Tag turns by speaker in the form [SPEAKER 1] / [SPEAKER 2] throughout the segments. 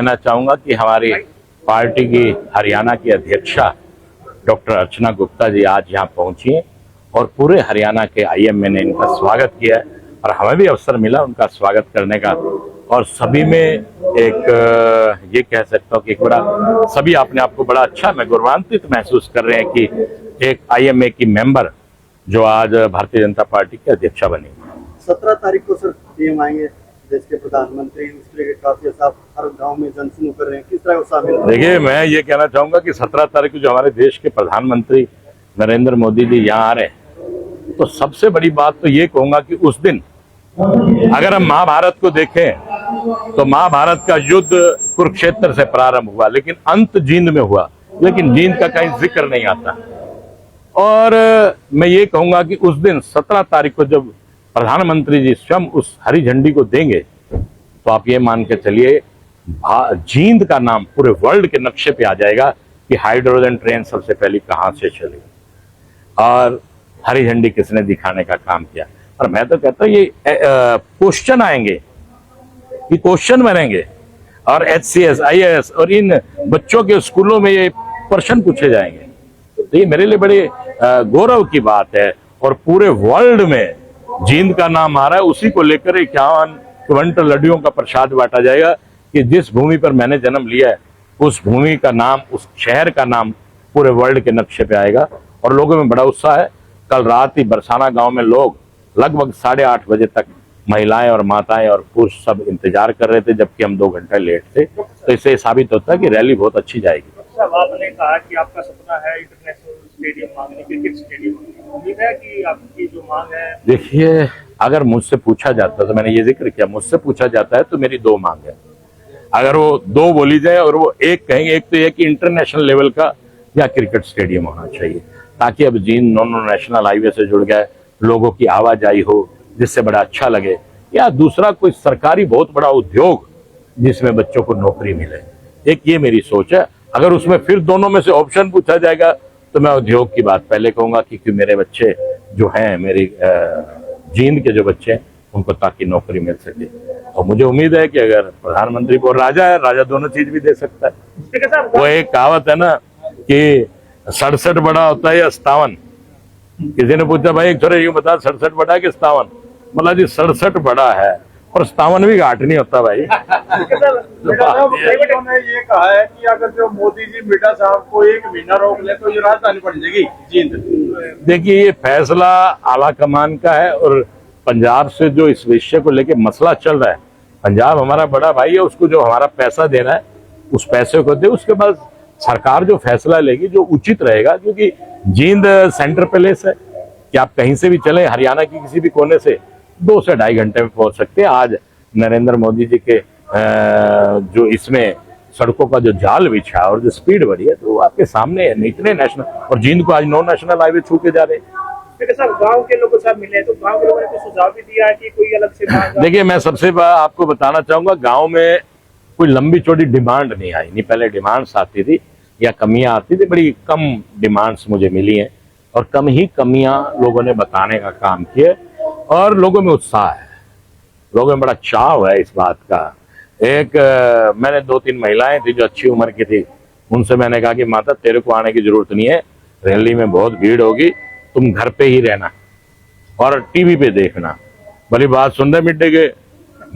[SPEAKER 1] कहना चाहूंगा कि हमारी पार्टी की हरियाणा की अध्यक्षा डॉक्टर अर्चना गुप्ता जी आज यहाँ पहुंची हैं और पूरे हरियाणा के आईएमए ने इनका स्वागत किया है और हमें भी अवसर मिला उनका स्वागत करने का। और सभी में एक ये कह सकता हूँ कि एक बड़ा सभी अपने आप को बड़ा अच्छा में गौरवान्वित महसूस कर रहे हैं कि एक आईएमए की मेंबर जो आज भारतीय जनता पार्टी की अध्यक्षा बनी।
[SPEAKER 2] 17 तारीख को सर पीएम आएंगे, देश के प्रधानमंत्री, इसलिए काफी साहब हर गांव में जनसमूह कर रहे हैं, किस तरह उत्साह मिल रहा है?
[SPEAKER 1] देखिए, मैं ये कहना चाहूंगा कि 17 तारीख को जो हमारे देश के प्रधानमंत्री नरेंद्र मोदी जी यहाँ आ रहे हैं, तो सबसे बड़ी बात तो ये कहूंगा कि उस दिन अगर हम महाभारत को देखें तो महाभारत का युद्ध कुरुक्षेत्र से प्रारंभ हुआ, लेकिन अंत जींद में हुआ, लेकिन जींद का कहीं जिक्र नहीं आता। और मैं ये कहूंगा कि उस दिन 17 तारीख को जब प्रधानमंत्री जी स्वयं उस हरी झंडी को देंगे तो आप ये मान के चलिए जींद का नाम पूरे वर्ल्ड के नक्शे पे आ जाएगा कि हाइड्रोजन ट्रेन सबसे पहले कहां से चली और हरी झंडी किसने दिखाने का काम किया। और मैं तो कहता हूं ये क्वेश्चन आएंगे, ये क्वेश्चन बनेंगे और HCS, IAS और इन बच्चों के स्कूलों में ये प्रश्न पूछे जाएंगे। तो ये मेरे लिए बड़े गौरव की बात है और पूरे वर्ल्ड में जींद का नाम आ रहा है। उसी को लेकर 51 क्विंटल लड्डुओं का प्रसाद बांटा जाएगा कि जिस भूमि पर मैंने जन्म लिया है उस भूमि का नाम, उस शहर का नाम पूरे वर्ल्ड के नक्शे पे आएगा। और लोगों में बड़ा उत्साह है। कल रात ही बरसाना गांव में लोग लगभग 8:30 बजे तक महिलाएं और माताएं और पुरुष सब इंतजार कर रहे थे, जबकि हम 2 घंटे लेट थे। तो इससे साबित होता है कि रैली बहुत अच्छी जाएगी।
[SPEAKER 3] आपने कहा कि आपका सपना है इंटरनेशनल स्टेडियम मांगने, क्रिकेट स्टेडियम। उम्मीद है कि आपकी जो मांग है।
[SPEAKER 1] देखिए, अगर मुझसे पूछा जाता तो मैंने ये जिक्र किया, मुझसे पूछा जाता है तो मेरी 2 मांग है। अगर वो 2 बोली जाए और वो एक कहेंगे, एक तो ये कि इंटरनेशनल लेवल का या क्रिकेट स्टेडियम होना चाहिए, ताकि अब जींद नॉन नेशनल हाईवे से जुड़ गए, लोगों की आवाजाही हो, जिससे बड़ा अच्छा लगे। या दूसरा कोई सरकारी बहुत बड़ा उद्योग जिसमें बच्चों को नौकरी मिले, एक ये मेरी सोच है। अगर उसमें फिर दोनों में से ऑप्शन पूछा जाएगा तो मैं उद्योग की बात पहले कहूंगा, क्योंकि मेरे बच्चे जो हैं, मेरी जींद के जो बच्चे हैं, उनको ताकि नौकरी मिल सके। और मुझे उम्मीद है कि अगर प्रधानमंत्री को राजा है, राजा दोनों चीज भी दे सकता है। वो एक कहावत है ना कि 67 बड़ा होता है या 57। किसी ने पूछा, भाई एक थोड़ा यूं बता, 67 बड़ा है कि 57? बोला जी 67 बड़ा है और 57 भी घाट नहीं होता भाई।
[SPEAKER 2] उन्होंने ये कहा है कि अगर जो मोदी जी मिर्जा साहब को 1 महीना रोक ले तो ये राजधानी बन जाएगी जींद।
[SPEAKER 1] देखिए, ये फैसला आला कमान का है और पंजाब से जो इस विषय को लेके मसला चल रहा है, पंजाब हमारा बड़ा भाई है, उसको जो हमारा पैसा देना है उस पैसे को दे। उसके बाद सरकार जो फैसला लेगी जो उचित रहेगा, क्योंकि जींद सेंटर प्लेस है कि आप कहीं से भी चले, हरियाणा की किसी भी कोने से 2 से 2.5 घंटे में पहुंच सकते हैं। आज नरेंद्र मोदी जी के जो इसमें सड़कों का जो जाल बिछा और जो स्पीड बढ़ी है, तो वो आपके सामने है। इतने नेशनल, और जींद को आज नॉन नेशनल हाईवे छू के जा रहे हैं।
[SPEAKER 3] गांव के लोगों के साथ मिले तो गांव के लोगों ने कुछ सुझाव भी दिया है कि कोई अलग से मांग।
[SPEAKER 1] देखिए, मैं सबसे आपको बताना चाहूंगा, गांव में कोई लंबी चौड़ी डिमांड नहीं आई। नहीं पहले डिमांड्स आती थी या कमियां आती थी, बड़ी कम डिमांड्स मुझे मिली हैं और कम ही कमियां लोगों ने बताने का काम किया और लोगों में उत्साह है, लोगों में बड़ा चाव है इस बात का। एक मैंने 2-3 महिलाएं थी जो अच्छी उम्र की थी, उनसे मैंने कहा कि माता तेरे को आने की जरूरत नहीं है, रैली में बहुत भीड़ होगी, तुम घर पे ही रहना और टीवी पे देखना। भली बात सुन रहे मिट्टे के,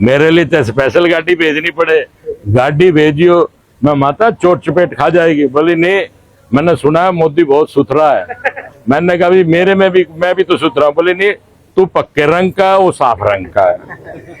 [SPEAKER 1] मेरे लिए तो स्पेशल गाड़ी भेजनी पड़े, गाड़ी भेजियो, मैं माता चोट चपेट खा जाएगी। बोली नहीं, मैंने सुना है मोदी बहुत सुथरा है। मैंने कहा भी मेरे में भी, मैं भी तो सुथरा हूं। बोले नहीं, तू पक्के रंग का, वो साफ रंग का है।